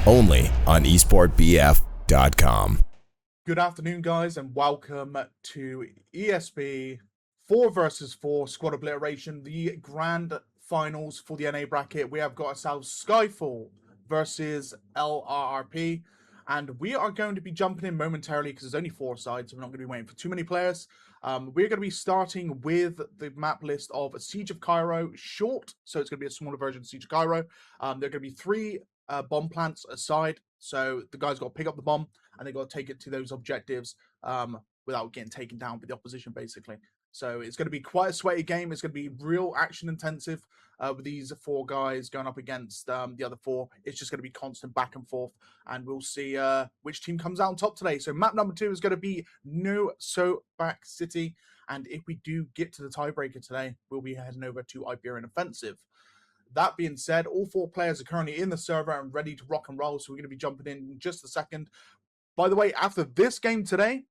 only on esportbf.com. Good afternoon, guys, and welcome to ESB 4 versus 4 Squad Obliteration, the grand finals for the NA bracket. We have got ourselves SkyFall versus LRRP, and we are going to be jumping in momentarily because there's only 4 sides, so we're not going to be waiting for too many players. We're going to be starting with the map list of Siege of Cairo short, so it's going to be a smaller version of Siege of Cairo. There are going to be 3 bomb plants aside, so the guys got to pick up the bomb and they got to take it to those objectives without getting taken down by the opposition, basically. So it's going to be quite a sweaty game. It's going to be real action intensive with these 4 guys going up against the other 4. It's just going to be constant back and forth, and we'll see which team comes out on top today. So map number 2 is going to be New Sobek City, and if we do get to the tiebreaker today, we'll be heading over to Iberian Offensive. That being said, all 4 players are currently in the server and ready to rock and roll, so we're going to be jumping in just a second. By the way, after this game today,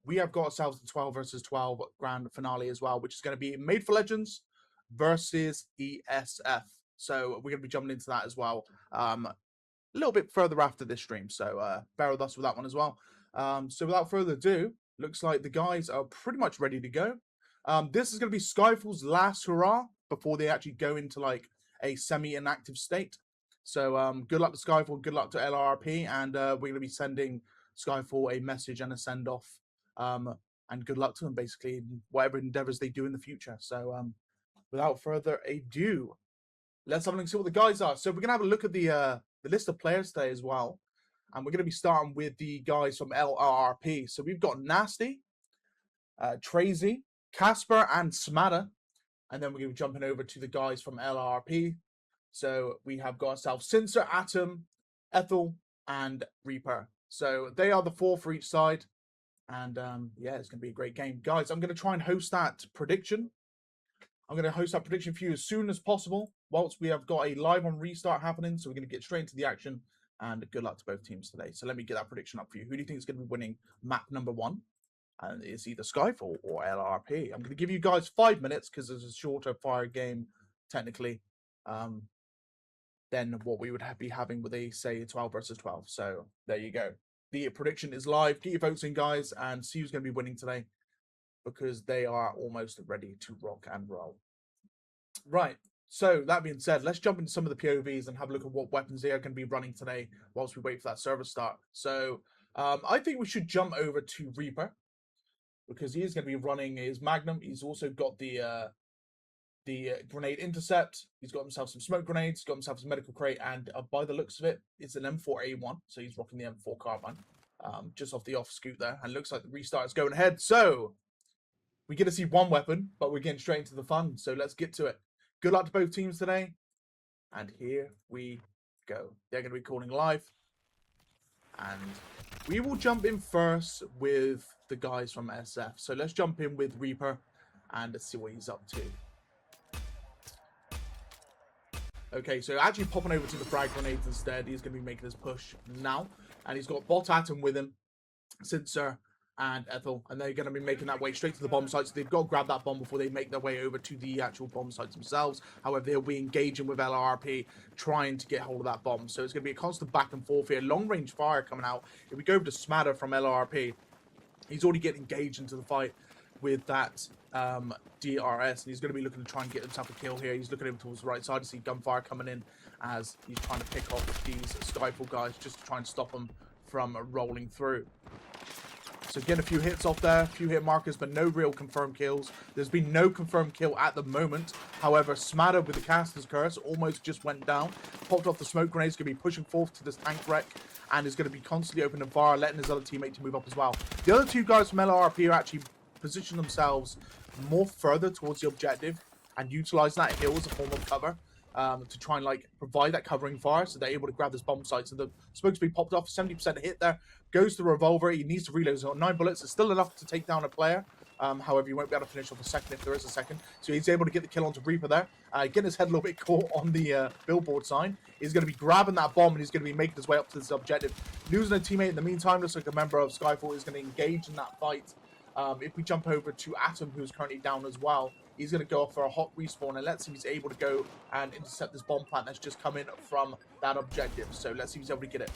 we have got ourselves the 12 versus 12 grand finale as well, which is going to be Made for Legends versus ESF. So we're going to be jumping into that as well a little bit further after this stream. So bear with us with that one as well. So without further ado, looks like the guys are pretty much ready to go. This is going to be SkyFall's last hurrah before they actually go into like a semi-inactive state. So good luck to SkyFall, good luck to LRRP, and we're going to be sending SkyFall a message and a send-off, and good luck to them, basically, in whatever endeavors they do in the future. So without further ado, let's have a look and see what the guys are. So we're going to have a look at the list of players today as well, and we're going to be starting with the guys from LRRP. So we've got Nasty, Trazy, Casper, and Smatter, and then we're going to be jumping over to the guys from LRRP. So we have got ourselves Cincer, Atom, Ethel, and Reaper. So they are the 4 for each side. And yeah, it's going to be a great game. Guys, I'm going to try and host that prediction. I'm going to host that prediction for you as soon as possible, whilst we have got a live on restart happening. So we're going to get straight into the action. And good luck to both teams today. So let me get that prediction up for you. Who do you think is going to be winning map number 1? And it's either SkyFall or LRP. I'm going to give you guys 5 minutes because it's a shorter fire game, technically, than what we would be having with a, say, 12 versus 12. So there you go. The prediction is live. Get your votes in, guys, and see who's going to be winning today, because they are almost ready to rock and roll. Right. So that being said, let's jump into some of the POVs and have a look at what weapons they are going to be running today whilst we wait for that server start. So I think we should jump over to Reaper, because he is going to be running his Magnum. He's also got the grenade intercept. He's got himself some smoke grenades. He's got himself his medical crate, and by the looks of it, it's an M4A1. So he's rocking the M4 carbine, just off the off scoot there. And looks like the restart is going ahead. So we get to see one weapon, but we're getting straight into the fun. So let's get to it. Good luck to both teams today. And here we go. They're going to be calling live. And we will jump in first with the guys from SF. So let's jump in with Reaper and let's see what he's up to. Okay, so actually popping over to the frag grenades instead. He's going to be making his push now. And he's got Bot Atom with him, Cincer, and Ethel. And they're going to be making that way straight to the bomb site. So they've got to grab that bomb before they make their way over to the actual bomb sites themselves. However, they'll be engaging with LRRP, trying to get hold of that bomb. So it's going to be a constant back and forth here. Long-range fire coming out. If we go over to Smatter from LRRP, he's already getting engaged into the fight with that DRS, and he's going to be looking to try and get himself a kill here. He's looking over towards the right side to see gunfire coming in as he's trying to pick off these SkyFall guys just to try and stop them from rolling through. So getting a few hits off there, a few hit markers, but no real confirmed kills. There's been no confirmed kill at the moment. However, Smatter with the Caster's Curse almost just went down. Popped off the smoke grenades, going to be pushing forth to this tank wreck, and is going to be constantly opening fire, letting his other teammate to move up as well. The other 2 guys from LRRP are actually position themselves more further towards the objective and utilize that hill as a form of cover to try and like provide that covering fire, so they're able to grab this bomb site. So the smoke's been popped off, 70% hit there, goes to the revolver. He needs to reload. He's got 9 bullets. It's still enough to take down a player. However, you won't be able to finish off a second if there is a second. So he's able to get the kill onto Reaper there. Getting his head a little bit caught on the billboard sign. He's going to be grabbing that bomb and he's going to be making his way up to this objective. Losing a teammate in the meantime. Looks like a member of SkyFall is going to engage in that fight. If we jump over to Atom, who's currently down as well, He's going to go off for a hot respawn, and let's see if he's able to go and intercept this bomb plant that's just come in from that objective. So let's see if he's able to get it.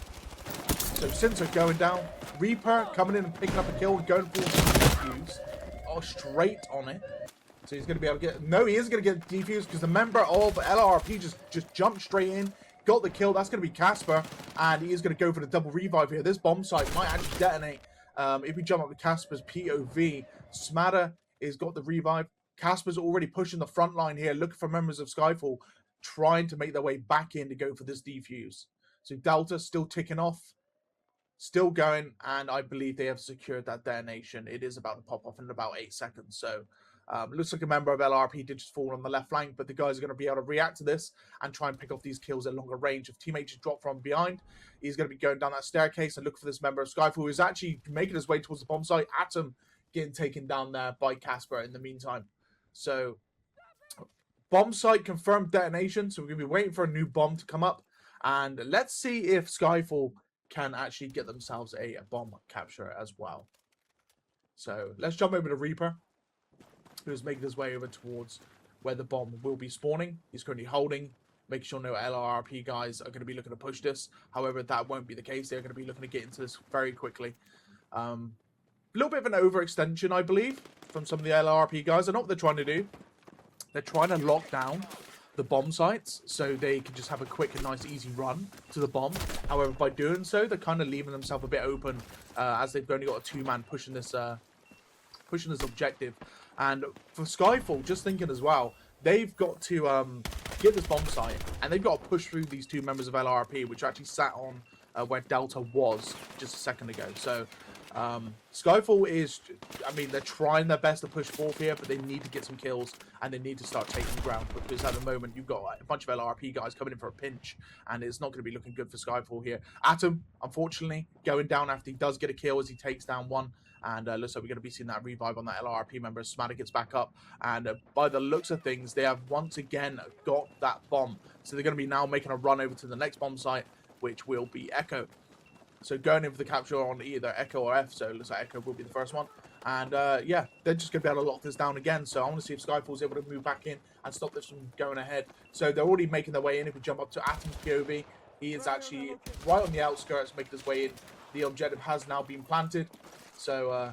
So Cinta going down, Reaper coming in and picking up a kill and going for the defuse. Oh, straight on it. So he's going to be able to get... No, he is going to get defused because the member of LRRP just jumped straight in, got the kill. That's going to be Casper, and he is going to go for the double revive here. This bomb site might actually detonate. If we jump up to Casper's POV, Smatter has got the revive. Casper's already pushing the front line here, looking for members of SkyFall, trying to make their way back in to go for this defuse. So Delta still ticking off, still going, and I believe they have secured that detonation. It is about to pop off in about 8 seconds. So looks like a member of LRRP did just fall on the left flank, but the guys are going to be able to react to this and try and pick off these kills at longer range. If teammates just drop from behind, he's going to be going down that staircase and look for this member of SkyFall who is actually making his way towards the bomb site. Atom getting taken down there by Casper in the meantime. So bomb site confirmed detonation, so we're going to be waiting for a new bomb to come up, and let's see if SkyFall can actually get themselves a bomb capture as well. So let's jump over to Reaper, who's making his way over towards where the bomb will be spawning. He's currently holding, making sure no LRRP guys are going to be looking to push this. However, that won't be the case. They're going to be looking to get into this very quickly. A little bit of an overextension, I believe, from some of the LRRP guys. I know what they're trying to do. They're trying to lock down the bomb sites so they can just have a quick and nice easy run to the bomb. However, by doing so, they're kind of leaving themselves a bit open as they've only got a two-man pushing this objective. And for SkyFall, just thinking as well, they've got to get this bomb site, and they've got to push through these two members of LRRP, which actually sat on where Delta was just a second ago. So SkyFall is, I mean, they're trying their best to push forth here, but they need to get some kills, and they need to start taking ground, because at the moment, you've got a bunch of LRP guys coming in for a pinch, and it's not going to be looking good for SkyFall here. Atom, unfortunately, going down after he does get a kill as he takes down one, and looks like we're going to be seeing that revive on that LRP member as Smatter gets back up, and by the looks of things, they have once again got that bomb, so they're going to be now making a run over to the next bomb site, which will be Echo. So going in for the capture on either Echo or F, so it looks like Echo will be the first one. And yeah, they're just going to be able to lock this down again. So I want to see if Skyfall's able to move back in and stop this from going ahead. So they're already making their way in. If we jump up to Atom's POV, he is actually right on the outskirts making his way in. The objective has now been planted. So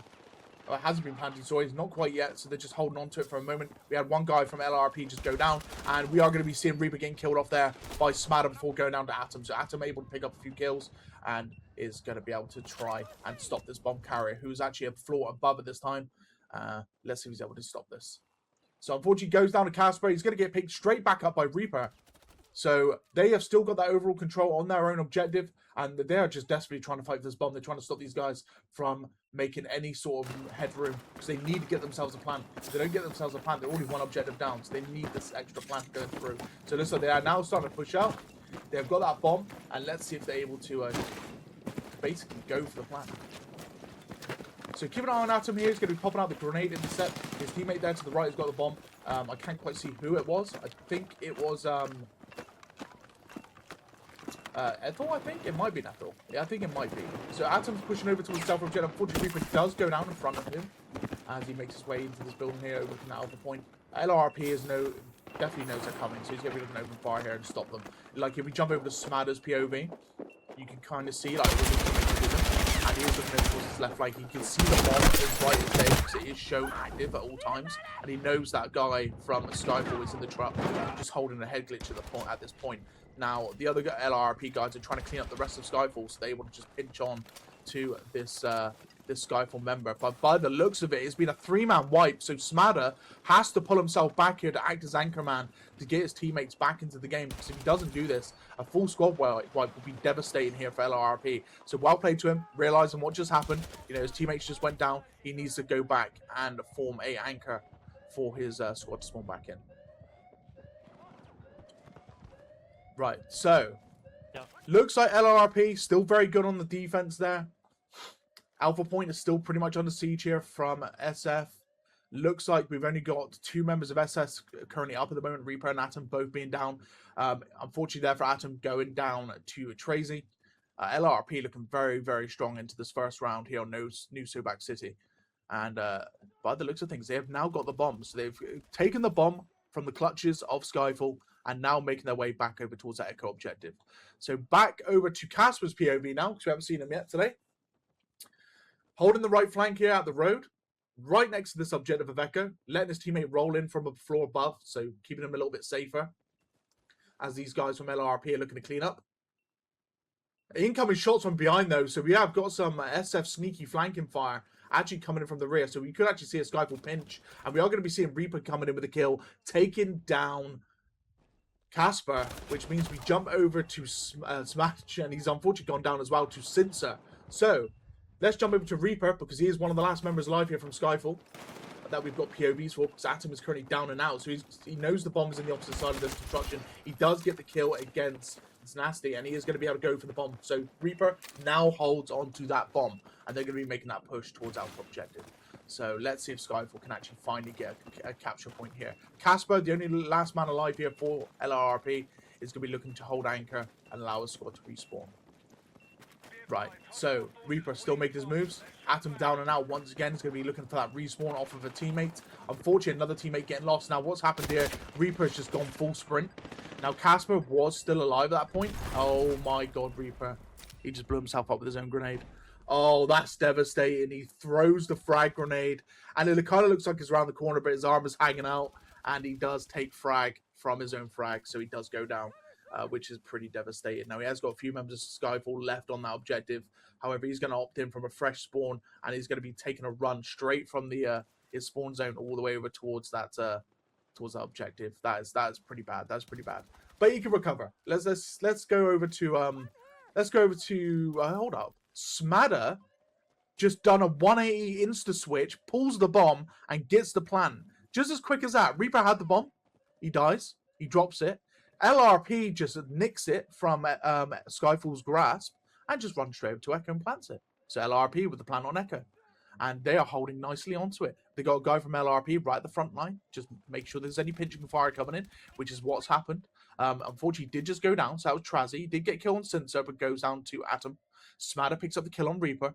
it hasn't been planted, so it's not quite yet, so they're just holding on to it for a moment. We had one guy from LRP just go down, and we are going to be seeing Reaper getting killed off there by Smatter before going down to Atom. So Atom able to pick up a few kills, and is going to be able to try and stop this bomb carrier, who's actually a floor above at this time. Let's see if he's able to stop this. So unfortunately, goes down to Casper. He's going to get picked straight back up by Reaper. So they have still got that overall control on their own objective, and they are just desperately trying to fight this bomb. They're trying to stop these guys from making any sort of headroom, because they need to get themselves a plant. If they don't get themselves a plant, they're already one objective down, so they need this extra plant going through. So looks like they are now starting to push out. They've got that bomb, and let's see if they're able to basically go for the plant. So keep an eye on Atom here. He's going to be popping out the grenade intercept. His teammate there to the right has got the bomb. I can't quite see who it was. I think it was Ethel, I think? It might be Ethel. Yeah, I think it might be. So Atom's pushing over towards Self Object. Unfortunately, Reaper does go down in front of him as he makes his way into this building here, overlooking that alpha point. LRP definitely knows they're coming, so he's going to be looking to open fire here and stop them. Like, if we jump over to Smatter's POV, you can kind of see, like, and he is looking over towards his left flank. You can see the bomb is right as day, because it is shown active at all times, and he knows that guy from Skyfall is in the truck, just holding a head glitch at this point. Now, the other LRP guys are trying to clean up the rest of Skyfall, so they want to just pinch on to this this Skyfall member. But by the looks of it, it's been a three-man wipe, so Smatter has to pull himself back here to act as anchorman to get his teammates back into the game, because if he doesn't do this, a full squad wipe will be devastating here for LRP. So well played to him, realizing what just happened. You know, his teammates just went down. He needs to go back and form a anchor for his squad to spawn back in. Right, so looks like LRRP still very good on the defense there. Alpha Point is still pretty much under siege here from SF. Looks like we've only got two members of SS currently up at the moment, Reaper and Atom both being down. Unfortunately there for Atom going down to Tracy. LRRP looking very, very strong into this first round here on New Sobek City. And by the looks of things, they have now got the bomb. So they've taken the bomb from the clutches of SkyFall and now making their way back over towards that Echo objective. So back over to Casper's POV now, because we haven't seen him yet today. Holding the right flank here out the road, right next to this objective of Echo, letting his teammate roll in from a floor above, so keeping him a little bit safer as these guys from LRRP are looking to clean up. Incoming shots from behind, though, so we have got some SF sneaky flanking fire actually coming in from the rear, so we could actually see a SkyFall pinch, and we are going to be seeing Reaper coming in with a kill, taking down Casper, which means we jump over to Smash, and he's unfortunately gone down as well to Cincer. So let's jump over to Reaper, because he is one of the last members alive here from SkyFall that we've got POVs for, because Atom is currently down and out, so he knows the bomb is in the opposite side of this construction. He does get the kill against Nasty, and he is going to be able to go for the bomb. So Reaper now holds on to that bomb, and they're going to be making that push towards Alpha objective. So let's see if SkyFall can actually finally get a capture point here. Casper, the only last man alive here for LRRP, is going to be looking to hold anchor and allow a squad to respawn. Right, so Reaper still making his moves. Atom down and out once again. He's going to be looking for that respawn off of a teammate. Unfortunately, another teammate getting lost. Now, what's happened here? Reaper has just gone full sprint. Now, Casper was still alive at that point. Oh my god, Reaper. He just blew himself up with his own grenade. Oh, that's devastating. He throws the frag grenade, and it kind of looks like he's around the corner, but his arm is hanging out, and he does take frag from his own frag, so he does go down. Which is pretty devastating. Now, he has got a few members of SkyFall left on that objective. However, he's going to opt in from a fresh spawn, and he's going to be taking a run straight from the his spawn zone all the way over towards that objective. That is pretty bad. That's pretty bad. But he can recover. Let's go over to hold up. Smadder just done a 180 insta switch, pulls the bomb, and gets the plant. Just as quick as that. Reaper had the bomb. He dies. He drops it. LRP just nicks it from SkyFall's grasp and just runs straight over to Echo and plants it. So LRP with the plant on Echo. And they are holding nicely onto it. They got a guy from LRP right at the front line. Just make sure there's any pinching fire coming in, which is what's happened. Unfortunately, he did just go down. So that was Trazzy. He did get killed on Cincer, but goes down to Atom. Smadder picks up the kill on Reaper.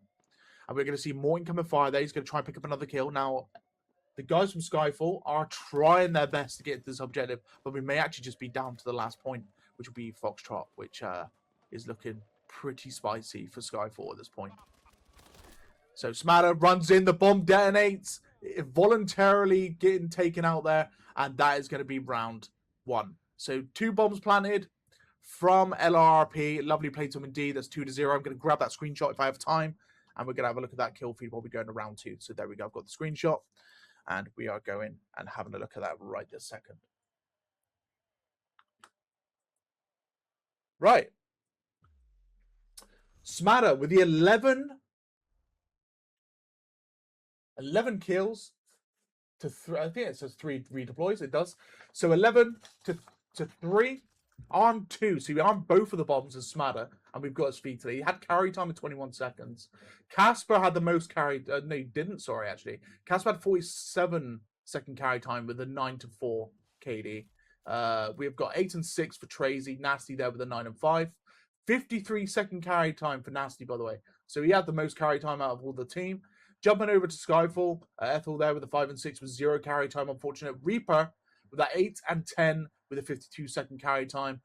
And we're going to see more incoming fire there. He's going to try and pick up another kill. Now, the guys from SkyFall are trying their best to get to this objective, but we may actually just be down to the last point, which will be Foxtrot, which is looking pretty spicy for SkyFall at this point. So Smadder runs in, the bomb detonates, voluntarily getting taken out there, and that is going to be round 1. So 2 bombs planted from LRRP. Lovely play to him indeed. That's 2-0. I'm going to grab that screenshot if I have time, and we're going to have a look at that kill feed while we go into round 2. So there we go. I've got the screenshot. And we are going and having a look at that right this second. Right. Smadder with the 11 kills to 3. I think it says 3 redeploys. It does. So 11 to 3. Armed 2. So we armed both of the bombs as Smadder. And we've got his feed today. He had carry time of 21 seconds. Casper had the most carry. No, he didn't. Sorry, actually. Casper had 47-second carry time with a 9-4 KD. We've got 8 and 6 for Trazy. Nasty there with a 9 and 5. 53-second carry time for Nasty, by the way. So he had the most carry time out of all the team. Jumping over to SkyFall. Ethel there with a 5 and 6 with 0 carry time. Unfortunate. Reaper with that 8 and 10 with a 52-second carry time.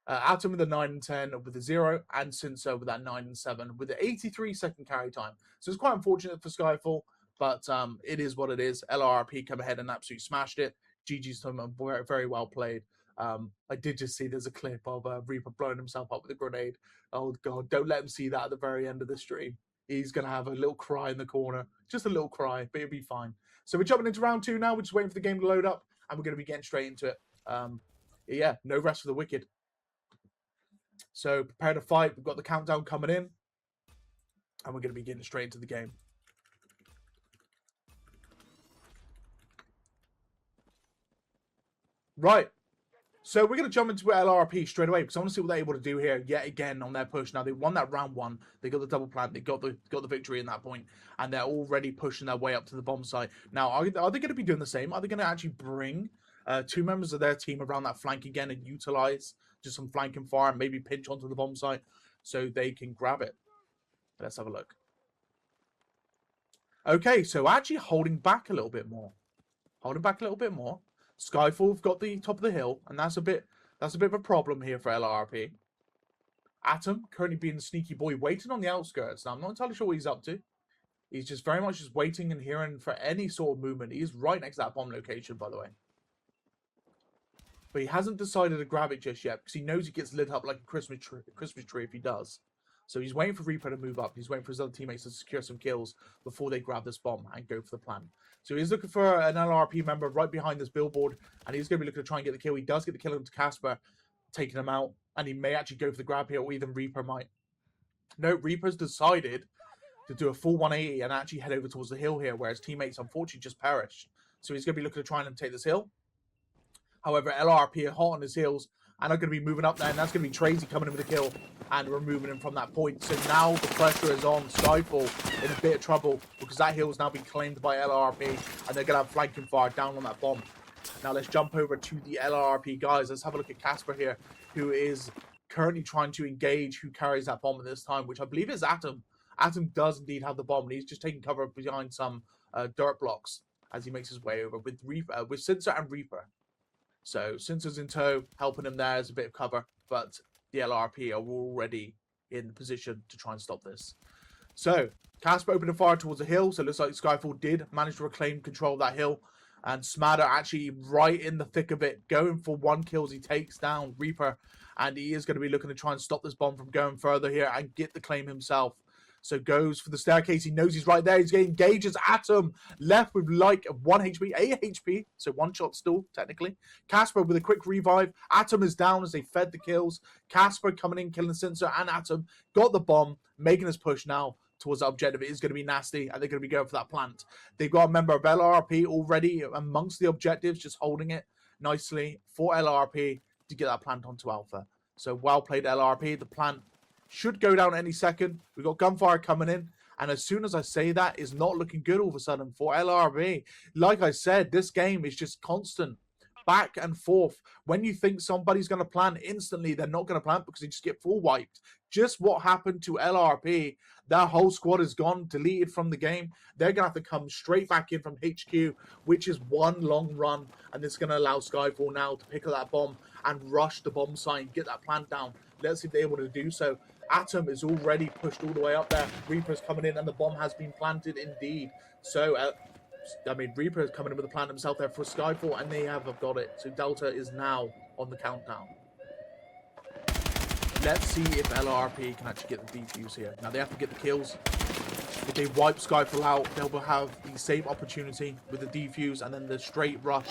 Atom with a 9 and 10 with a 0, and Cincer with that 9 and 7 with an 83-second carry time. So it's quite unfortunate for SkyFall, but it is what it is. LRRP come ahead and absolutely smashed it. GG's to them, very, very well played. I did just see there's a clip of Reaper blowing himself up with a grenade. Oh god, don't let him see that at the very end of the stream. He's going to have a little cry in the corner. Just a little cry, but it'll be fine. So we're jumping into round 2 now. We're just waiting for the game to load up, and we're going to be getting straight into it. Yeah, no rest for the wicked. So prepare to fight. We've got the countdown coming in, and we're going to be getting straight into the game. Right. So we're going to jump into LRRP straight away because I want to see what they're able to do here yet again on their push. Now, they won that round 1. They got the double plant. They got the victory in that point, and they're already pushing their way up to the bomb site. Now, are they going to be doing the same? Are they going to actually bring 2 members of their team around that flank again and utilize just some flanking fire and maybe pinch onto the bomb site so they can grab it? Let's have a look. Okay, so actually holding back a little bit more. Holding back a little bit more. SkyFall have got the top of the hill, and that's a bit of a problem here for LRRP. Atom currently being the sneaky boy, waiting on the outskirts. Now I'm not entirely sure what he's up to. He's just very much just waiting and hearing for any sort of movement. He's right next to that bomb location, by the way. But he hasn't decided to grab it just yet because he knows he gets lit up like a Christmas tree if he does. So he's waiting for Reaper to move up. He's waiting for his other teammates to secure some kills before they grab this bomb and go for the plan. So he's looking for an LRRP member right behind this billboard, and he's going to be looking to try and get the kill. He does get the kill into Casper, taking him out, and he may actually go for the grab here, or even Reaper might. No, Reaper's decided to do a full 180 and actually head over towards the hill here, where his teammates unfortunately just perished. So he's going to be looking to try and take this hill. However, LRRP are hot on his heels and are going to be moving up there, and that's going to be Tracy coming in with a kill and removing him from that point. So now the pressure is on SkyFall in a bit of trouble because that hill has now been claimed by LRRP, and they're going to have flanking fire down on that bomb. Now let's jump over to the LRRP guys. Let's have a look at Casper here, who is currently trying to engage who carries that bomb at this time, which I believe is Atom. Atom does indeed have the bomb, and he's just taking cover behind some dirt blocks as he makes his way over with Sensor and Reaper. So Sensor's in tow, helping him there as a bit of cover, but the LRP are already in position to try and stop this. So Casper opened a fire towards the hill, so it looks like SkyFall did manage to reclaim control of that hill, and Smadder actually right in the thick of it, going for one kill as he takes down Reaper, and he is going to be looking to try and stop this bomb from going further here and get the claim himself. So goes for the staircase. He knows he's right there. He's getting engages Atom, left with like 1 HP, 8 HP. So one shot still, technically. Casper with a quick revive. Atom is down as they fed the kills. Casper coming in, killing Sensor and Atom. Got the bomb, making his push now towards the objective. It is going to be nasty, and they're going to be going for that plant. They've got a member of LRRP already amongst the objectives, just holding it nicely for LRRP to get that plant onto Alpha. So well played, LRRP. The plant should go down any second. We've got gunfire coming in, and as soon as I say that, it's not looking good all of a sudden for LRB. Like I said, this game is just constant back and forth. When you think somebody's going to plant, instantly they're not going to plant because they just get full wiped. Just what happened to LRP. Their whole squad is gone, deleted from the game. They're going to have to come straight back in from HQ, which is one long run, and it's going to allow SkyFall now to pick up that bomb and rush the bomb site and get that plant down. Let's see if they're able to do so. Atom is already pushed all the way up there. Reaper's coming in, and the bomb has been planted indeed. So, Reaper is coming in with the plant himself there for SkyFall, and they have got it. So Delta is now on the countdown. Let's see if LRP can actually get the defuse here. Now they have to get the kills. If they wipe SkyFall out, they'll have the same opportunity with the defuse and then the straight rush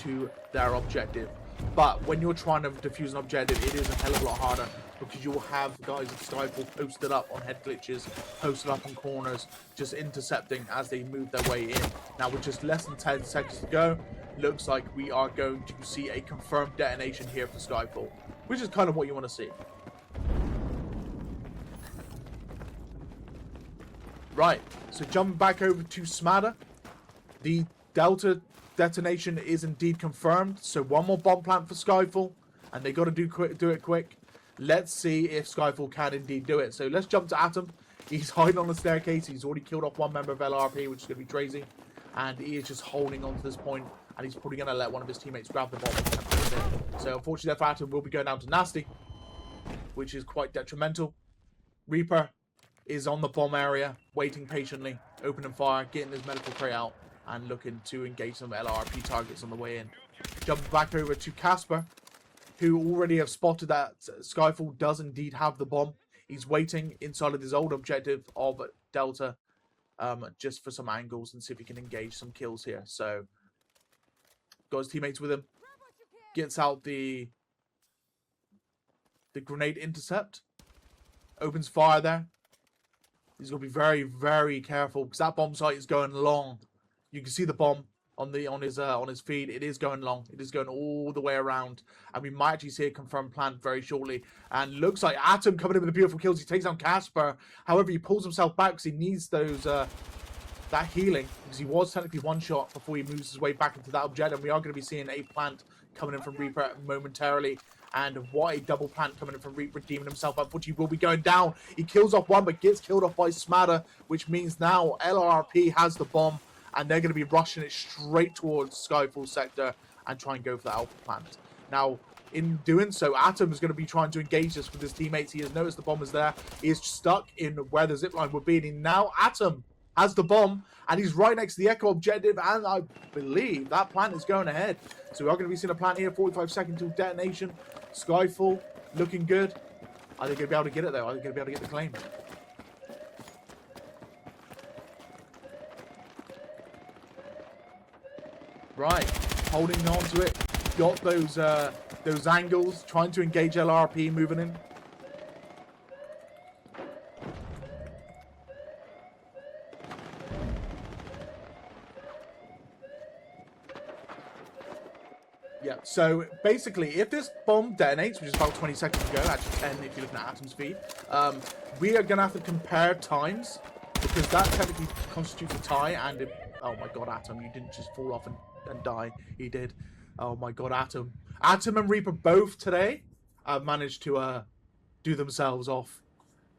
to their objective. But when you're trying to defuse an objective, it is a hell of a lot harder because you'll have guys at SkyFall posted up on head glitches, posted up on corners, just intercepting as they move their way in. Now with just less than 10 seconds to go, looks like we are going to see a confirmed detonation here for SkyFall, which is kind of what you want to see. Right, so jumping back over to Smadder, the Delta detonation is indeed confirmed. So one more bomb plant for SkyFall, and they got to do it quick. Let's see if SkyFall can indeed do it. So let's jump to Atom. He's hiding on the staircase. He's already killed off one member of LRP, which is going to be Tracy, and he is just holding on to this point, and he's probably going to let one of his teammates grab the bomb and put it in. So unfortunately, for Atom will be going down to Nasty, which is quite detrimental. Reaper is on the bomb area, waiting patiently, opening fire, getting his medical crate out, and looking to engage some LRP targets on the way in. Jumping back over to Casper, who already have spotted that SkyFall does indeed have the bomb. He's waiting inside of his old objective of Delta, just for some angles and see if he can engage some kills here. So, got his teammates with him. Gets out the grenade intercept. Opens fire there. He's got to be very, very careful because that bomb site is going long. You can see the bomb on his feed. It is going long. It is going all the way around, and we might actually see a confirmed plant very shortly. And looks like Atom coming in with the beautiful kills. He takes down Casper. However, he pulls himself back because he needs those that healing, because he was technically one shot before he moves his way back into that objective. And we are going to be seeing a plant coming in from Reaper momentarily. And what a double plant coming in from Reaper, redeeming himself. Unfortunately, will be going down. He kills off one, but gets killed off by Smatter, which means now LRRP has the bomb, and they're going to be rushing it straight towards Skyfall sector and try and go for the alpha plant. Now, in doing so, Atom is going to be trying to engage this with his teammates. He has noticed the bomb is there. He is stuck in where the zipline would be. And now Atom has the bomb, and he's right next to the Echo objective, and I believe that plant is going ahead. So we are going to be seeing a plant here, 45 seconds till detonation. SkyFall looking good. Are they going to be able to get it, though? Are they going to be able to get the claim? Right, holding on to it. Got those angles, trying to engage LRRP, moving in. Yeah, so basically, if this bomb detonates, which is about 20 seconds ago, actually 10 if you're looking at Atom's feed, we are going to have to compare times, because that technically constitutes a tie, and oh my god, Atom, you didn't just fall off and die. He did. Oh my god, Atom. Atom and Reaper both today managed to do themselves off.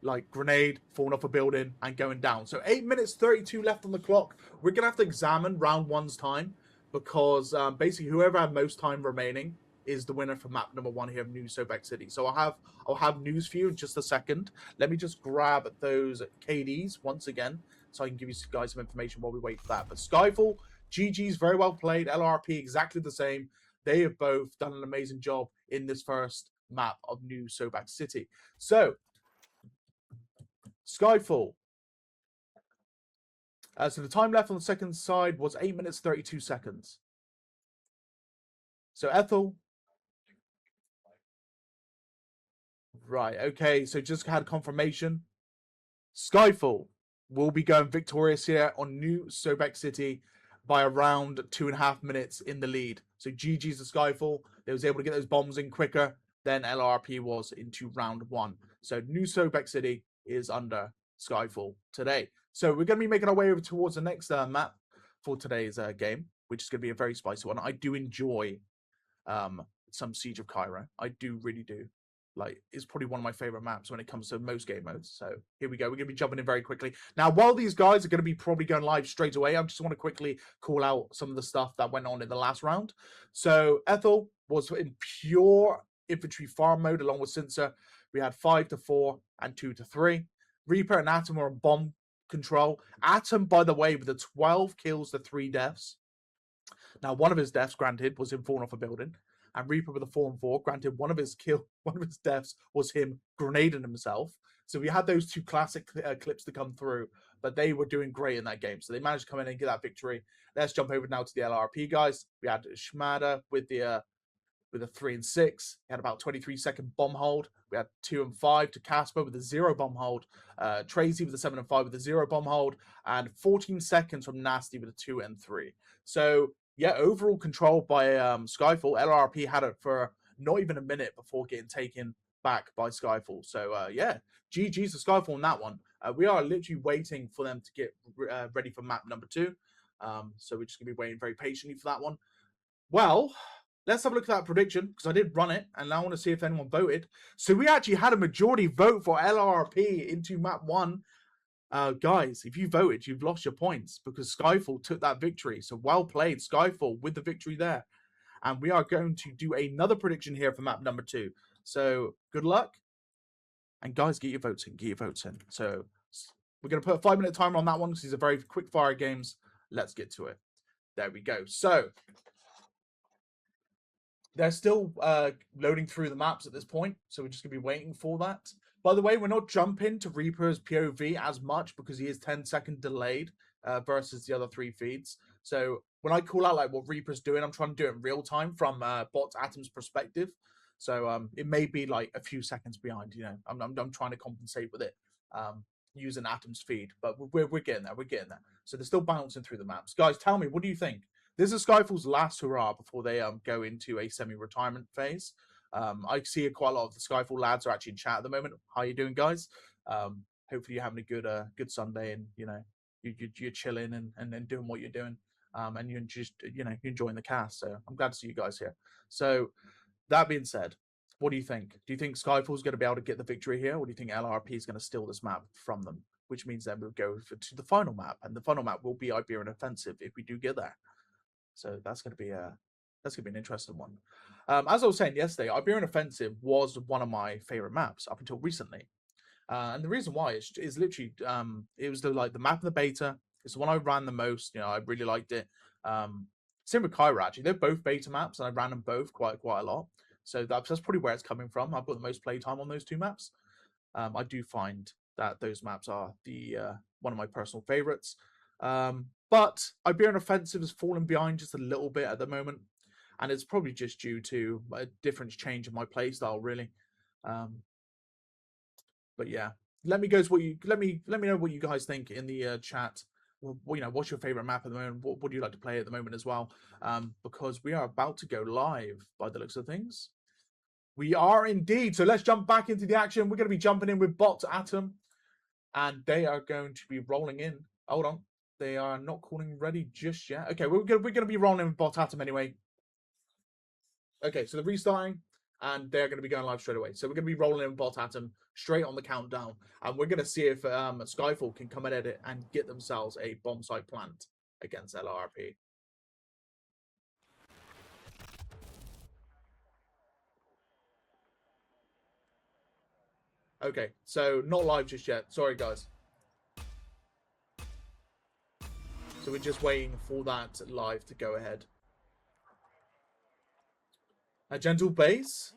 Like grenade, falling off a building, and going down. So 8 minutes 32 left on the clock. We're going to have to examine round one's time, because basically whoever had most time remaining is the winner for map number 1 here of New Sobek City. So I'll have news for you in just a second. Let me just grab those KDs once again, so I can give you guys some information while we wait for that. But Skyfall, GG's very well played. LRRP exactly the same. They have both done an amazing job in this first map of New Sobek City. So Skyfall. So the time left on the second side was 8 minutes 32 seconds. So Ethel. Right, okay, so just had confirmation. Skyfall will be going victorious here on New Sobek City by around 2.5 minutes in the lead. So GG's to Skyfall. They was able to get those bombs in quicker than LRRP was into round 1. So New Sobek City is under Skyfall today. So we're going to be making our way over towards the next map for today's game, which is going to be a very spicy one. I do enjoy some Siege of Cairo. I do, really do. Like, it's probably one of my favorite maps when it comes to most game modes. So here we go. We're going to be jumping in very quickly. Now, while these guys are going to be probably going live straight away, I just want to quickly call out some of the stuff that went on in the last round. So Ethel was in pure infantry farm mode along with Cincer. We had 5-4 and 2-3. Reaper and Atom were on bomb control. Atom, by the way, with the 12 kills, the 3 deaths. Now, one of his deaths, granted, was him falling off a building. And Reaper with a 4 and 4, granted, one of his deaths was him grenading himself. So we had those 2 classic clips to come through, but they were doing great in that game. So they managed to come in and get that victory. Let's jump over now to the LRRP guys. We had Shmada with a 3 and 6. He had about 23-second bomb hold. We had 2 and 5 to Casper with a 0 bomb hold. Tracy with a 7 and 5 with a 0 bomb hold. And 14 seconds from Nasty with a 2 and 3. So, yeah, overall control by Skyfall. LRRP had it for not even a minute before getting taken back by Skyfall. So, yeah, GG's to Skyfall on that one. We are literally waiting for them to get ready for map number 2. So we're just going to be waiting very patiently for that one. Well, let's have a look at that prediction, because I did run it, and I want to see if anyone voted. So we actually had a majority vote for LRRP into map 1. Guys, if you voted, you've lost your points, because Skyfall took that victory. So well played, Skyfall, with the victory there. And we are going to do another prediction here for map number 2. So good luck. And guys, get your votes in. Get your votes in. So we're going to put a 5-minute timer on that one, because these are very quick fire games. Let's get to it. There we go. So they're still loading through the maps at this point, so we're just going to be waiting for that. By the way, we're not jumping to Reaper's POV as much, because he is 10-second delayed versus the other 3 feeds. So when I call out like what Reaper's doing, I'm trying to do it in real time from Bot Atom's perspective. So it may be like a few seconds behind. You know, I'm trying to compensate with it using Atom's feed, but we're getting there. We're getting there. So they're still bouncing through the maps. Guys, tell me, what do you think? This is Skyfall's last hurrah before they go into a semi-retirement phase. I see quite a lot of the Skyfall lads are actually in chat at the moment. How you doing, guys? Hopefully you're having a good Sunday, and you know you're chilling and doing what you're doing, and you're just you're enjoying the cast. So I'm glad to see you guys here. So that being said, What do you think? Do you think SkyFall is going to be able to get the victory here, or do you think LRRP is going to steal this map from them? Which means then we'll go to the final map, and the final map will be Iberian Offensive if we do get there. So that's going to be an interesting one. As I was saying yesterday, Iberian Offensive was one of my favorite maps up until recently, and the reason why is literally it was the map in the beta. It's the one I ran the most. You know, I really liked it. Same with Cairo, actually. They're both beta maps, and I ran them both quite a lot. So that's probably where it's coming from. I've got the most playtime on those two maps. I do find that those maps are the one of my personal favorites. But Iberian Offensive has fallen behind just a little bit at the moment, and it's probably just due to a different change in my playstyle, really. But yeah, let me know what you guys think in the chat. Well, you know, what's your favorite map at the moment? What do you like to play at the moment as well? Because we are about to go live by the looks of things. We are indeed. So let's jump back into the action. We're going to be jumping in with Bot Atom, and they are going to be rolling in. Hold on. They are not calling ready just yet. Okay, we're going to be rolling in with Bot Atom anyway. Okay, so they're restarting, and they're going to be going live straight away. So we're going to be rolling in with Bot Atom straight on the countdown, and we're going to see if SkyFall can come at it and get themselves a bomb site plant against LRRP. Okay, so not live just yet. Sorry, guys. So we're just waiting for that live to go ahead. A gentle base.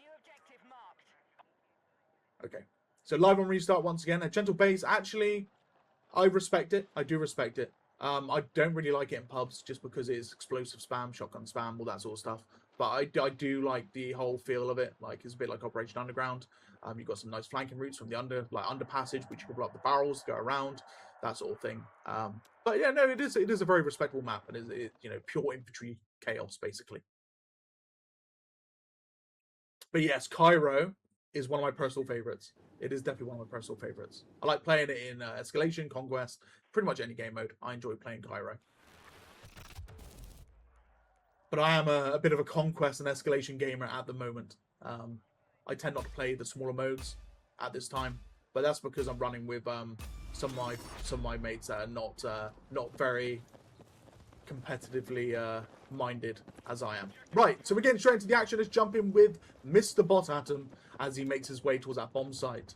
Okay, so live on restart once again. A gentle base. Actually, I respect it. I do respect it. I don't really like it in pubs just because it is explosive spam, shotgun spam, all that sort of stuff. But I do like the whole feel of it. Like, it's a bit like Operation Underground. You've got some nice flanking routes from the under passage, which you can blow up the barrels, go around, that sort of thing. But yeah, no, it is a very respectable map, and it you know, pure infantry chaos basically. But yes, Cairo is one of my personal favorites. It is definitely one of my personal favorites. I like playing it in Escalation, Conquest, pretty much any game mode. I enjoy playing Cairo. But I am a bit of a Conquest and Escalation gamer at the moment. I tend not to play the smaller modes at this time, but that's because I'm running with some of my mates that are not very competitively minded as I am. Right, so we're getting straight into the action. Let's jump in with Mr. Bot Atom as he makes his way towards that bomb site.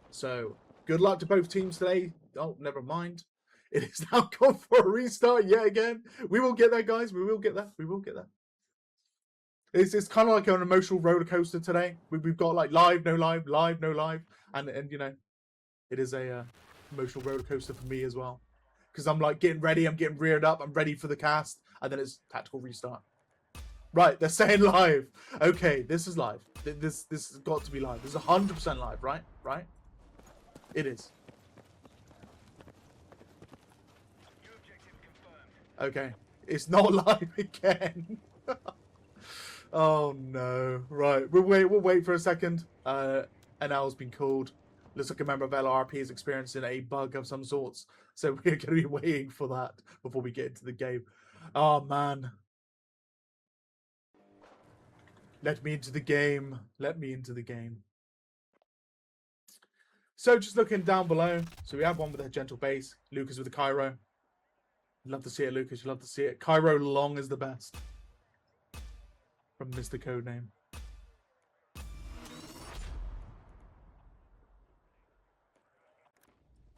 So good luck to both teams today. Oh, never mind. It is now gone for a restart yet again. We will get there, guys. We will get there. We will get there. It's kind of like an emotional roller coaster today. We've got like live, no live, live, no live, and you know, it is a emotional roller coaster for me as well, because I'm like getting ready, I'm getting reared up, I'm ready for the cast, and then it's tactical restart. Right, they're saying live. Okay, this is live. This has got to be live. This is 100% live, right? Right? It is. Okay, it's not live again. Oh no! Right, we'll wait for a second. An owl's been called. Looks like a member of LRRP is experiencing a bug of some sorts, so we're going to be waiting for that before we get into the game. Oh man! Let me into the game. Let me into the game. So just looking down below, so we have one with a gentle base. Lucas with the Cairo. Love to see it, Lucas. You love to see it. Cairo long is the best. From Mr. Codename.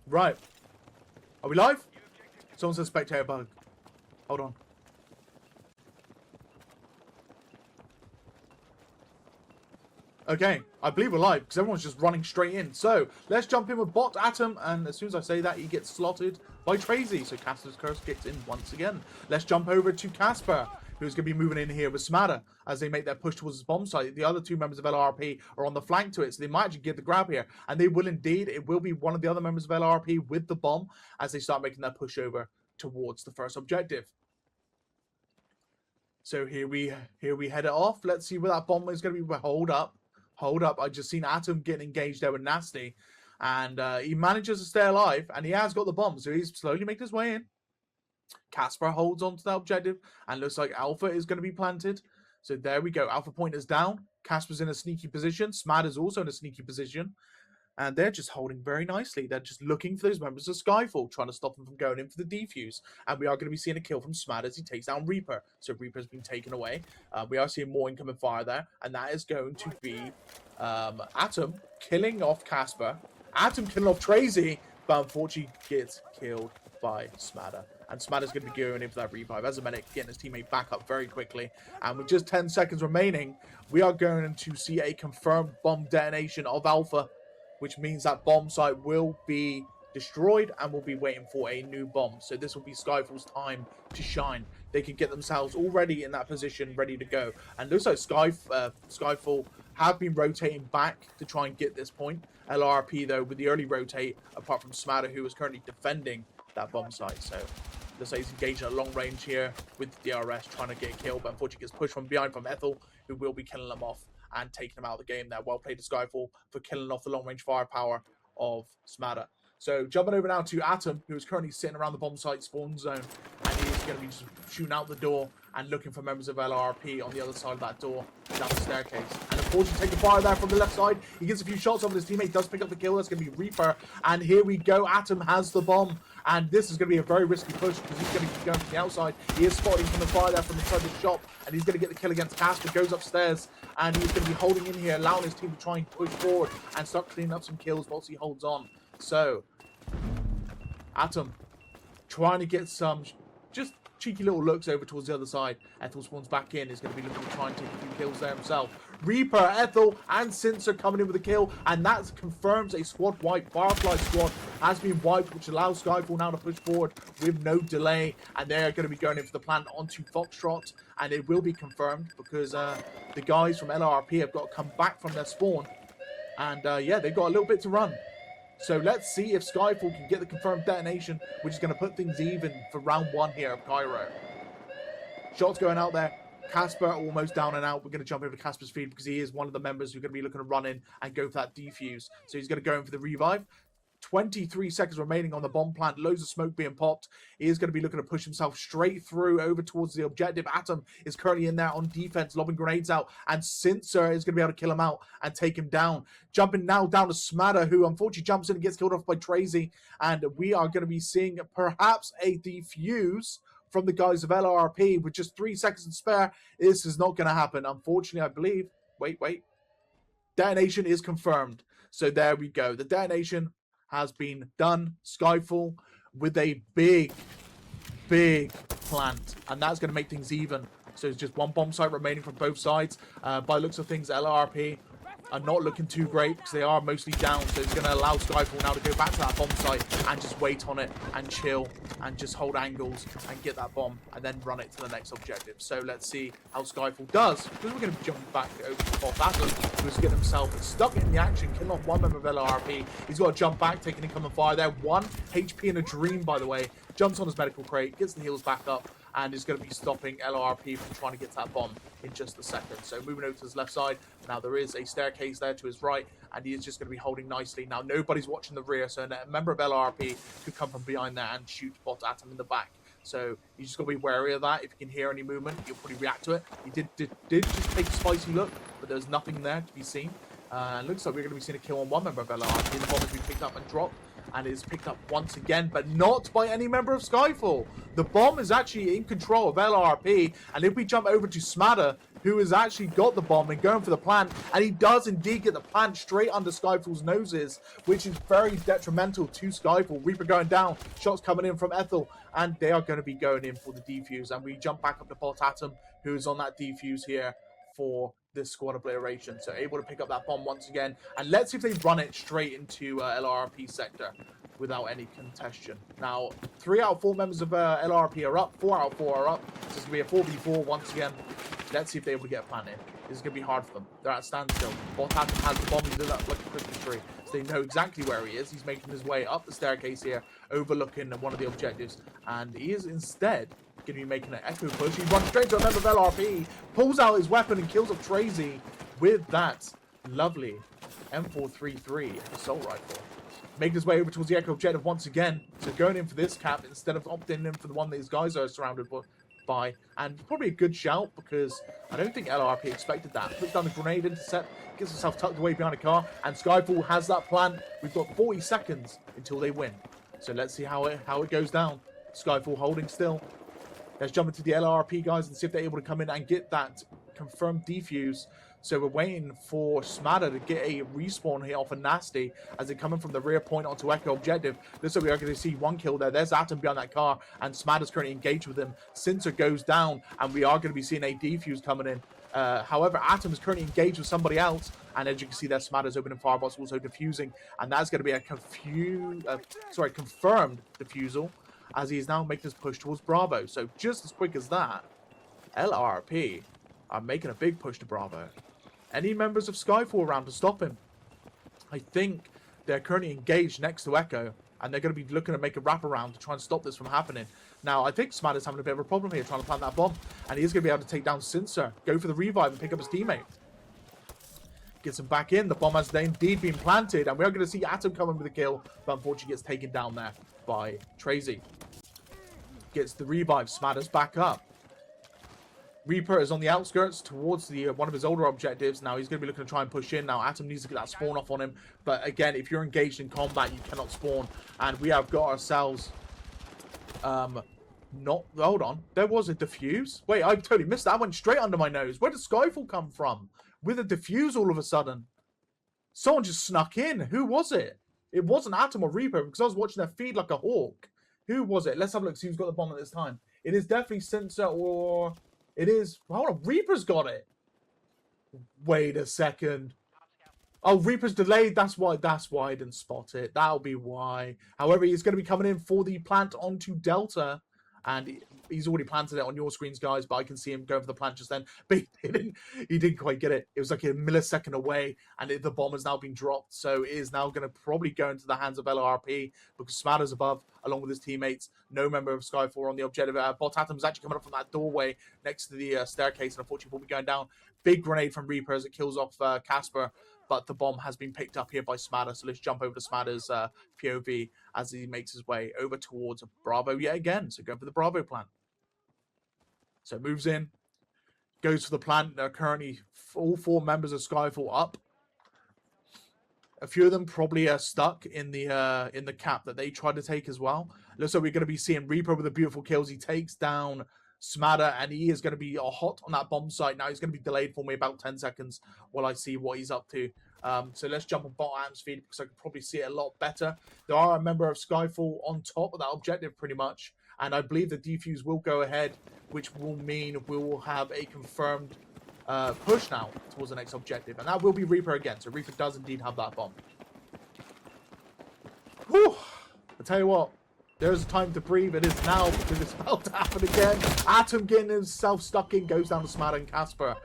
Right. Are we live? Someone says spectator bug. Hold on. Okay, I believe we're live because everyone's just running straight in. So let's jump in with Bot Atom, and as soon as I say that, he gets slotted by Tracy. So Casper's curse kicks in once again. Let's jump over to Casper, who's going to be moving in here with Smadder as they make their push towards the bomb site. The other two members of LRRP are on the flank to it, so they might actually get the grab here. And they will indeed. It will be one of the other members of LRRP with the bomb as they start making their push over towards the first objective. So here we head it off. Let's see where that bomb is going to be. Hold up. Hold up. I just seen Atom getting engaged there with Nasty. And he manages to stay alive. And he has got the bomb. So he's slowly making his way in. Casper holds on to that objective. And looks like Alpha is going to be planted. So there we go. Alpha point is down. Casper's in a sneaky position. Smad is also in a sneaky position. And they're just holding very nicely. They're just looking for those members of SkyFall, trying to stop them from going in for the defuse. And we are going to be seeing a kill from Smad as he takes down Reaper. So Reaper's been taken away. We are seeing more incoming fire there. And that is going to be Atom killing off Casper. Atom killing off Tracy. But unfortunately gets killed by Smadder. And Smadder's going to be going in for that revive as a medic, getting his teammate back up very quickly. And with just 10 seconds remaining, we are going to see a confirmed bomb detonation of Alpha, which means that bomb site will be destroyed and will be waiting for a new bomb. So this will be SkyFall's time to shine. They can get themselves already in that position, ready to go. And looks like SkyFall have been rotating back to try and get this point. LRRP, though, with the early rotate, apart from Smatter, who is currently defending that bomb site. So looks like he's engaging at long range here with the DRS, trying to get a kill, but unfortunately gets pushed from behind from Ethel, who will be killing them off and taking them out of the game there. Well played to SkyFall for killing off the long-range firepower of Smatter. So jumping over now to Atom, who is currently sitting around the bomb site spawn zone, and he is going to be just shooting out the door and looking for members of LRRP on the other side of that door down the staircase. And unfortunately taking fire there from the left side. He gets a few shots off, his teammate does pick up the kill. That's going to be Reaper. And here we go. Atom has the bomb. And this is going to be a very risky push because he's going to keep going from the outside. He is spotting from the fire there from inside the shop. And he's going to get the kill against Casper. Goes upstairs. And he's going to be holding in here, allowing his team to try and push forward and start cleaning up some kills whilst he holds on. So, Atom trying to get some just cheeky little looks over towards the other side. Ethel spawns back in. He's going to be looking to try and take a few kills there himself. Reaper, Ethel, and Cincer coming in with a kill. And that confirms a squad wipe. Firefly squad has been wiped, which allows SkyFall now to push forward with no delay. And they're going to be going in for the plant onto Foxtrot. And it will be confirmed because the guys from LRRP have got to come back from their spawn. And yeah, they've got a little bit to run. So let's see if SkyFall can get the confirmed detonation, which is going to put things even for round one here of Cairo. Shots going out there. Casper almost down and out. We're going to jump over to Casper's feed because he is one of the members who are going to be looking to run in and go for that defuse. So he's going to go in for the revive. 23 seconds remaining on the bomb plant. Loads of smoke being popped. He is going to be looking to push himself straight through over towards the objective. Atom is currently in there on defense, lobbing grenades out. And Cincer is going to be able to kill him out and take him down. Jumping now down to Smatter, who unfortunately jumps in and gets killed off by Tracy. And we are going to be seeing perhaps a defuse from the guys of LRRP with just 3 seconds to spare. This is not going to happen. Unfortunately, I believe. Wait. Detonation is confirmed. So there we go. The detonation has been done. SkyFall with a big plant, and that's going to make things even. So it's just one bomb site remaining from both sides. By the looks of things, LRRP are not looking too great because they are mostly down. So it's going to allow SkyFall now to go back to that bomb site and just wait on it and chill and just hold angles and get that bomb and then run it to the next objective. So let's see how SkyFall does, because we're going to jump back over to Bob Atom, who's getting himself stuck in the action, killing off one member of LRRP. He's got to jump back, taking incoming fire there. 1 HP in a dream, by the way. Jumps on his medical crate, gets the heals back up, and is going to be stopping LRRP from trying to get to that bomb in just a second. So moving over to his left side. Now there is a staircase there to his right, and he is just going to be holding nicely. Now nobody's watching the rear, so a member of LRRP could come from behind there and shoot Bot Atom in the back. So you just got to be wary of that. If you can hear any movement, you'll probably react to it. He did just take a spicy look, but there's nothing there to be seen. Looks like we're going to be seeing a kill on one member of LRRP. The bomb has been picked up and dropped. And is picked up once again, but not by any member of SkyFall. The bomb is actually in control of LRP, and if we jump over to Smatter, who has actually got the bomb and going for the plant, and he does indeed get the plant straight under SkyFall's noses, which is very detrimental to SkyFall. Reaper going down, shots coming in from Ethel, and they are going to be going in for the defuse. And we jump back up to Bot Atom, who is on that defuse here for this squad obliteration. So able to pick up that bomb once again. And let's see if they run it straight into LRRP sector without any contention. Now, 3 out of 4 members of LRRP are up. 4 out of 4 are up. So it's going to be a 4v4 once again. Let's see if they're able to get a plant in. This is going to be hard for them. They're at standstill. Bot Atom has the bomb. He lit up like a Christmas tree. So they know exactly where he is. He's making his way up the staircase here, overlooking one of the objectives. And he is instead going to be making an echo push. He runs straight to a member of LRP, pulls out his weapon and kills off Tracy with that lovely M433 assault rifle. Making his way over towards the echo objective once again. So going in for this cap instead of opting in for the one these guys are surrounded by, and probably a good shout because I don't think LRRP expected that. Puts down a grenade intercept, gets himself tucked away behind a car, and SkyFall has that plan. We've got 40 seconds until they win. So let's see how it goes down. SkyFall holding still. Let's jump into the LRRP guys and see if they're able to come in and get that confirmed defuse. So we're waiting for Smadder to get a respawn here off a Nasty as they're coming from the rear point onto Echo objective. Looks like we are going to see one kill there. There's Atom behind that car, and Smadder's currently engaged with him. Cincer goes down, and we are going to be seeing a defuse coming in. However, Atom is currently engaged with somebody else, and as you can see there, Smadder's opening firebox, also defusing, and that's going to be a confirmed defusal as he is now making his push towards Bravo. So just as quick as that, LRRP are making a big push to Bravo. Any members of SkyFall around to stop him? I think they're currently engaged next to Echo, and they're going to be looking to make a wraparound to try and stop this from happening. Now, I think Smadder's having a bit of a problem here trying to plant that bomb, and he is going to be able to take down Cincer, go for the revive and pick up his teammate. Gets him back in. The bomb has indeed been planted, and we are going to see Atom coming with a kill, but unfortunately gets taken down there by Tracy. Gets the revive. Smadder's back up. Reaper is on the outskirts towards the one of his older objectives. Now he's going to be looking to try and push in. Now Atom needs to get that spawn off on him. But again, if you're engaged in combat, you cannot spawn. And we have got ourselves... Hold on. There was a defuse. Wait, I totally missed that. I went straight under my nose. Where did SkyFall come from? With a defuse all of a sudden. Someone just snuck in. Who was it? It wasn't Atom or Reaper because I was watching their feed like a hawk. Who was it? Let's have a look. See who's got the bomb at this time. It is definitely Cincer or... It is... Hold on. Reaper's got it. Wait a second. Oh, Reaper's delayed. That's why I didn't spot it. That'll be why. However, he's going to be coming in for the plant onto Delta. And he's already planted it on your screens, guys. But I can see him going for the plant just then. But he didn't quite get it. It was like a millisecond away. And the bomb has now been dropped. So it is now going to probably go into the hands of LRRP. Because Smadder's above, along with his teammates. No member of SkyFall on the objective. Bot Atom's actually coming up from that doorway next to the staircase. And unfortunately, will be going down. Big grenade from Reaper as it kills off Casper. But the bomb has been picked up here by Smadder. So let's jump over to Smadder's POV as he makes his way over towards Bravo yet again. So go for the Bravo plant. So moves in. Goes for the plant. There are currently all 4 members of SkyFall up. A few of them probably are stuck in the cap that they tried to take as well. Looks like we're going to be seeing Reaper with the beautiful kills. He takes down Smadder, and he is going to be hot on that bomb site. Now he's going to be delayed for me about 10 seconds while I see what he's up to. So let's jump on bot Atom's feed because I can probably see it a lot better. There are a member of SkyFall on top of that objective pretty much, and I believe the defuse will go ahead, which will mean we will have a confirmed push now towards the next objective, and that will be Reaper again. So Reaper does indeed have that bomb. Whew! I tell you what. There's time to breathe. It is now because it's about to happen again. Atom getting himself stuck in, goes down to Smadder and Casper.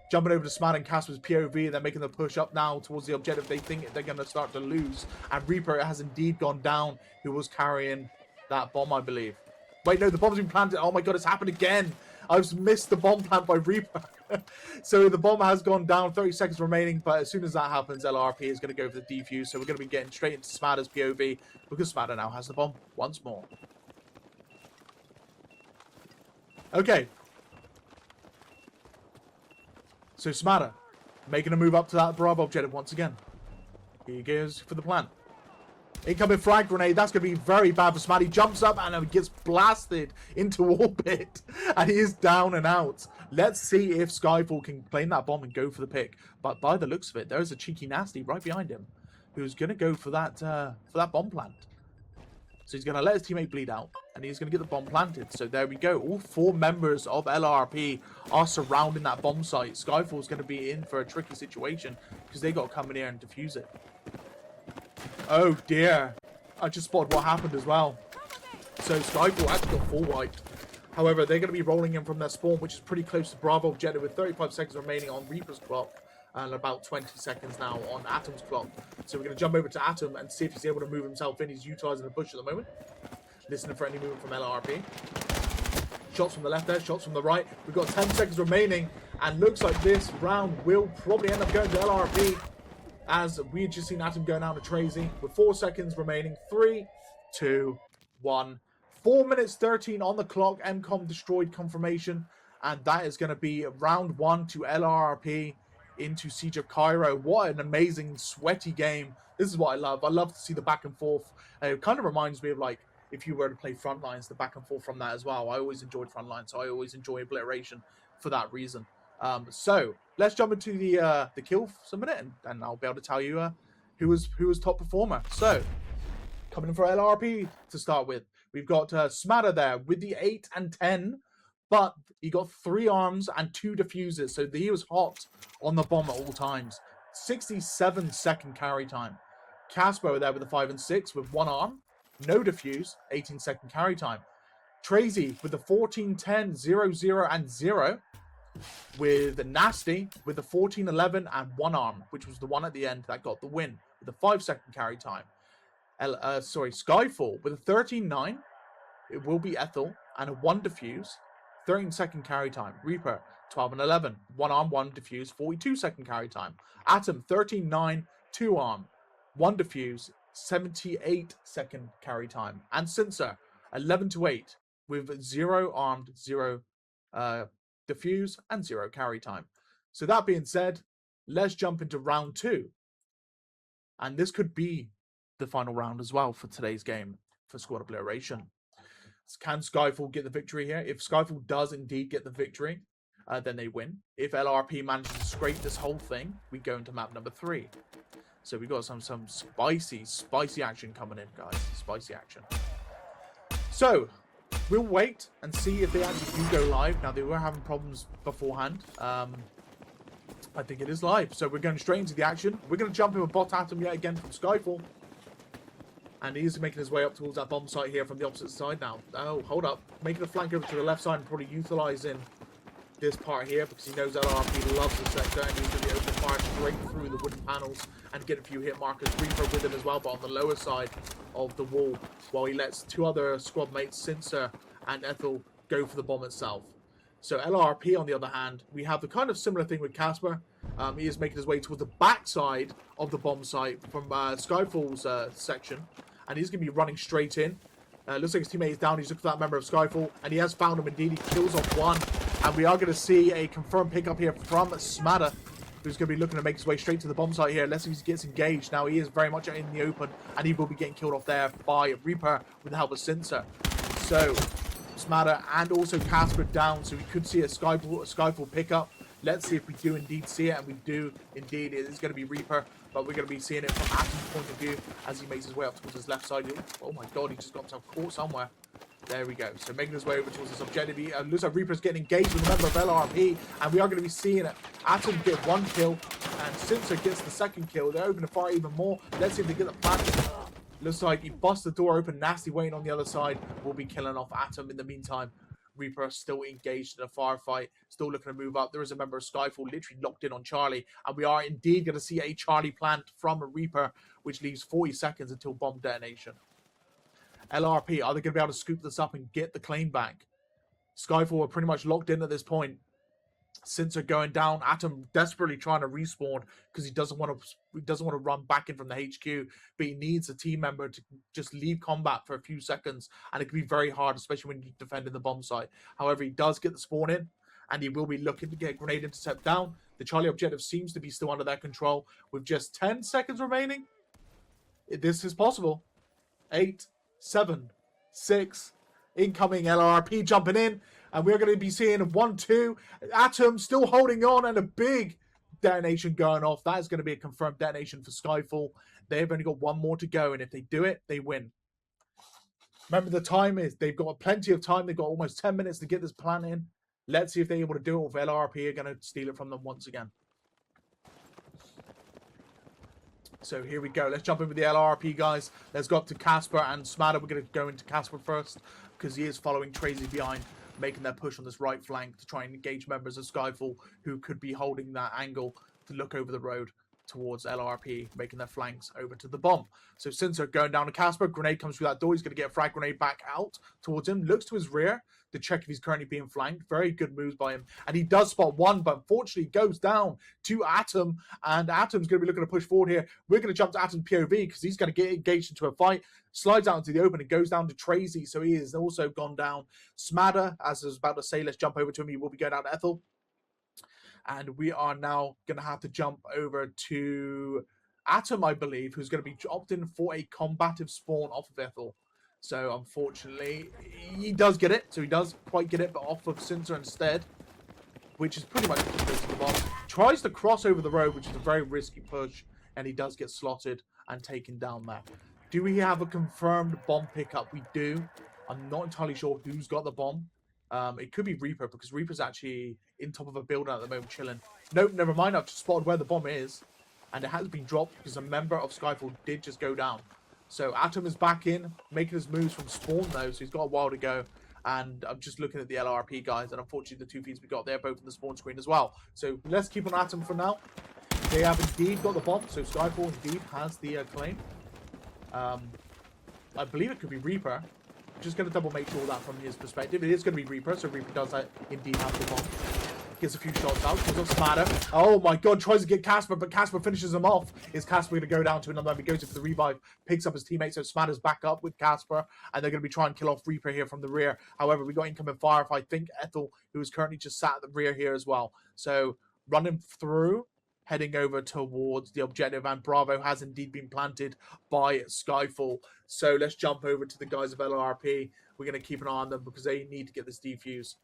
Jumping over to Smadder and Casper's POV. They're making the push up now towards the objective. They think they're going to start to lose. And Reaper has indeed gone down, who was carrying that bomb, I believe. Wait, no, the bomb's been planted. Oh my god, it's happened again. I've missed the bomb plant by Reaper. So the bomb has gone down, 30 seconds remaining, but as soon as that happens, LRRP is going to go for the defuse. So we're going to be getting straight into Smadder's POV because Smadder now has the bomb once more. Okay. So Smadder making a move up to that Bravo objective once again. Here he goes for the plant. Incoming frag grenade. That's going to be very bad for Smaddy. Jumps up and gets blasted into orbit. And he is down and out. Let's see if SkyFall can claim that bomb and go for the pick. But by the looks of it, there is a cheeky Nasty right behind him who's going to go for that bomb plant. So he's going to let his teammate bleed out. And he's going to get the bomb planted. So there we go. All 4 members of LRRP are surrounding that bomb site. SkyFall is going to be in for a tricky situation because they got to come in here and defuse it. Oh dear. I just spotted what happened as well. So SkyFall actually got 4 wiped. However, they're going to be rolling in from their spawn, which is pretty close to Bravo objective with 35 seconds remaining on Reaper's clock. And about 20 seconds now on Atom's clock. So we're going to jump over to Atom and see if he's able to move himself in. He's utilizing the push at the moment. Listening for any movement from LRRP. Shots from the left there, shots from the right. We've got 10 seconds remaining. And looks like this round will probably end up going to LRRP. As we've just seen Atom going down to Tracy with 4 seconds remaining. 3, 2, 1. 4 minutes 13 on the clock. MCOM destroyed confirmation. And that is going to be round 1 to LRRP into Siege of Cairo. What an amazing, sweaty game. This is what I love. I love to see the back and forth. It kind of reminds me of, like, if you were to play Frontlines, the back and forth from that as well. I always enjoyed Frontlines, so I always enjoy Obliteration for that reason. So let's jump into the kill for a minute, and I'll be able to tell you who was top performer. So coming in for LRP to start with, we've got Smatter there with the 8 and 10, but he got 3 arms and 2 diffuses, so he was hot on the bomb at all times. 67-second carry time. Casper there with the 5 and 6 with 1 arm, no diffuse, 18-second carry time. Tracy with the 14, 10, 0, 0, and 0. With Nasty with the 14, 11, and 1 arm, which was the one at the end that got the win with a 5-second carry time. Skyfall with a 13, 9. It will be Ethel and a 1 diffuse, 13-second carry time. Reaper 12 and 11, 1 arm, 1 diffuse, 42-second carry time. Atom 13, 9, 2 arm, 1 diffuse, 78-second carry time. And Cincer 11 to 8 with 0 armed, 0 diffuse, and 0 carry time. So that being said, let's jump into round 2. And this could be the final round as well for today's game for Squad Obliteration. Can Skyfall get the victory here? If Skyfall does indeed get the victory, then they win. If LRP manages to scrape this whole thing, we go into map number 3. So we've got some spicy action coming in, guys. Spicy action. So we'll wait and see if they actually do go live. Now, they were having problems beforehand. I think it is live. So we're going straight into the action. We're going to jump in with Bot Atom yet again from Skyfall. And he's making his way up towards that bomb site here from the opposite side now. Oh, hold up. Making a flank over to the left side and probably utilising this part here because he knows that LRP loves the sector and he's going to be opening fire straight through the wooden panels and get a few hit markers. Reaper with him as well, but on the lower side of the wall, while he lets 2 other squad mates, Cincer and Ethel, go for the bomb itself. So LRP, on the other hand, we have the kind of similar thing with Casper. He is making his way towards the backside of the bomb site from Skyfall's section, and he's going to be running straight in. Looks like his teammate is down. He's looking for that member of Skyfall, and he has found him indeed. He kills off 1, and we are going to see a confirmed pickup here from Smatter, who's going to be looking to make his way straight to the bomb site here, unless he gets engaged. Now, he is very much in the open, and he will be getting killed off there by Reaper with the help of Cincer. So Smatter and also Casper down, so we could see a Skyfall pickup. Let's see if we do indeed see it, and we do indeed. It is going to be Reaper, but we're going to be seeing it from Atom's point of view as he makes his way up towards his left side. Oh my god, he just got himself caught somewhere. There we go. So making his way over towards this objective. Looks like Reaper's getting engaged with a member of LRP, and we are going to be seeing Atom get 1 kill, and Cincer gets the 2nd kill. They're opening fire even more. Let's see if they get the plant. Looks like he busts the door open. Nasty waiting on the other side. We'll be killing off Atom in the meantime. Reaper still engaged in a firefight, still looking to move up. There is a member of Skyfall literally locked in on Charlie, and we are indeed going to see a Charlie plant from a Reaper, which leaves 40 seconds until bomb detonation. LRP, are they going to be able to scoop this up and get the claim back? Skyfall are pretty much locked in at this point. Cincer going down, Atom desperately trying to respawn because he doesn't want to run back in from the HQ, but he needs a team member to just leave combat for a few seconds, and it can be very hard, especially when you're defending the bomb site. However, he does get the spawn in, and he will be looking to get grenade intercept down. The Charlie objective seems to be still under their control with just 10 seconds remaining. This is possible. 8, 7, 6, incoming LRRP jumping in. And we're going to be seeing 1, 2. Atom still holding on, and a big detonation going off. That is going to be a confirmed detonation for Skyfall. They've only got 1 more to go, and if they do it, they win. Remember, the time is, they've got plenty of time. They've got almost 10 minutes to get this plan in. Let's see if they're able to do it, or if LRP are going to steal it from them once again. So here we go. Let's jump in with the LRP, guys. Let's go up to Casper and Smatter. We're going to go into Casper first because he is following Tracy behind, making their push on this right flank to try and engage members of Skyfall who could be holding that angle to look over the road. towards LRRP, making their flanks over to the bomb. So Sensor going down to Casper. Grenade comes through that door. He's going to get a frag grenade back out towards him. Looks to his rear to check if he's currently being flanked. Very good moves by him. And he does spot one, but unfortunately goes down to Atom. And Atom's going to be looking to push forward here. We're going to jump to Atom's POV because he's going to get engaged into a fight. Slides out into the open and goes down to Tracy. So he has also gone down. Smadder, as I was about to say, let's jump over to him. He will be going down to Ethel. And we are now going to have to jump over to Atom, I believe, who's going to be opting for a combative spawn off of Ethel. So, unfortunately, he does get it. So, he does quite get it, but off of Cincer instead, which is pretty much the bomb. Tries to cross over the road, which is a very risky push, and he does get slotted and taken down there. Do we have a confirmed bomb pickup? We do. I'm not entirely sure who's got the bomb. It could be Reaper, because Reaper's actually in top of a building at the moment, chilling. Nope, never mind. I've just spotted where the bomb is, and it has been dropped because a member of SkyFall did just go down. So Atom is back in, making his moves from spawn, though, so he's got a while to go. And I'm just looking at the LRRP guys, and unfortunately the two feeds we got there, both in the spawn screen as well. So let's keep on Atom for now. They have indeed got the bomb, so SkyFall indeed has the claim. I believe it could be Reaper. Just going to double make sure that from his perspective. It is going to be Reaper, so Reaper does indeed have the bomb. Gets a few shots out. Goes up Smadder. Oh my god, tries to get Casper, but Casper finishes him off. Is Casper going to go down to another one? He goes in for the revive, picks up his teammate, so Smadder's back up with Casper, and they're going to be trying to kill off Reaper here from the rear. However, we got incoming fire, I think Ethel, who is currently just sat at the rear here as well. So, running through, heading over towards the objective, and Bravo has indeed been planted by SkyFall. So let's jump over to the guys of LRRP. We're going to keep an eye on them because they need to get this defuse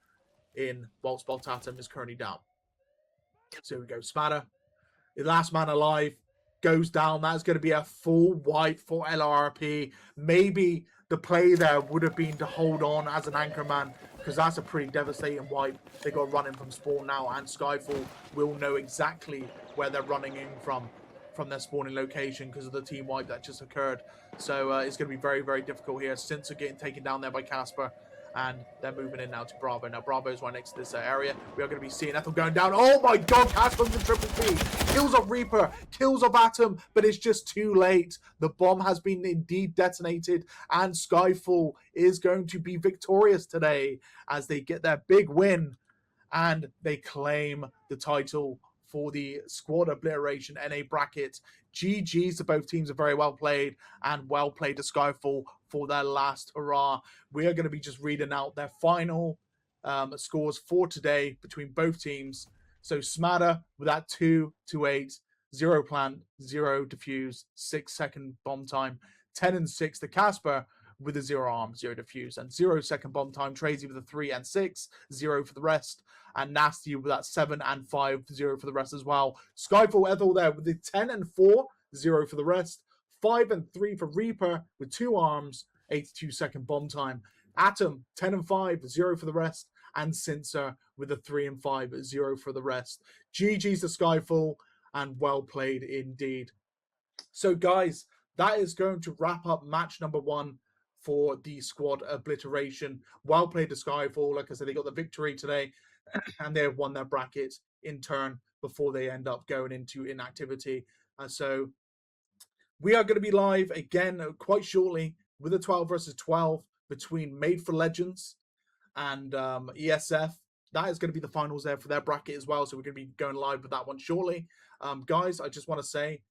in whilst Boltatum is currently down. So here we go. Smadder, the last man alive, goes down. That's going to be a full wipe for LRRP. Maybe the play there would have been to hold on as an anchor man, because that's a pretty devastating wipe. They got running from spawn now, and SkyFall will know exactly where they're running in from their spawning location because of the team wipe that just occurred. So it's going to be very, very difficult here. Since are getting taken down there by Casper, and they're moving in now to Bravo. Now Bravo is right next to this area. We are going to be seeing Ethel going down. Oh my god, Casper's the triple P. Kills off Reaper, kills off Atom, but it's just too late. The bomb has been indeed detonated, and SkyFall is going to be victorious today as they get their big win and they claim the title for the Squad Obliteration NA bracket. GG's to both teams, are very well played, and well played to SkyFall for their last hurrah. We are going to be just reading out their final scores for today between both teams. So Smadder with that 2-8, 0 plant, 0 defuse, 6-second bomb time, 10 and 6 to Casper with a 0 arm, 0 defuse, and 0-second bomb time. Tracy with a 3 and 6, 0 for the rest. And Nasty with that 7 and 5, 0 for the rest as well. SkyFall Ethel there with the 10 and 4, 0 for the rest. 5 and 3 for Reaper with 2 arms, 82-second bomb time. Atom, 10 and 5, 0 for the rest. And Cincer with a 3 and 5, 0 for the rest. GG's to SkyFall, and well played indeed. So guys, that is going to wrap up match number 1 for the Squad Obliteration. Well played to SkyFall. Like I said, they got the victory today, and they have won their bracket in turn before they end up going into inactivity. So we are going to be live again quite shortly with a 12 versus 12 between Made for Legends and ESF. That is going to be the finals there for their bracket as well. So we're going to be going live with that one shortly. Guys, I just want to say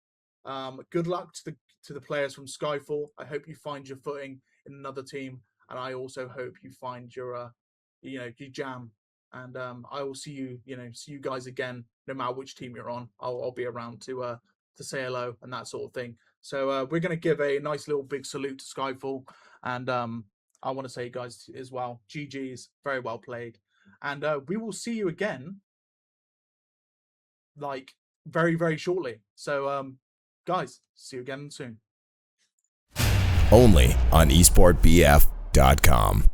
good luck to the players from SkyFall. I hope you find your footing in another team, and I also hope you find your your jam. And I will see you guys again, no matter which team you're on. I'll be around to say hello and that sort of thing. So we're going to give a nice little big salute to SkyFall, and I want to say, guys, as well, GG's, very well played, and we will see you again, like very, very shortly. So guys, see you again soon. Only on esportbf.com.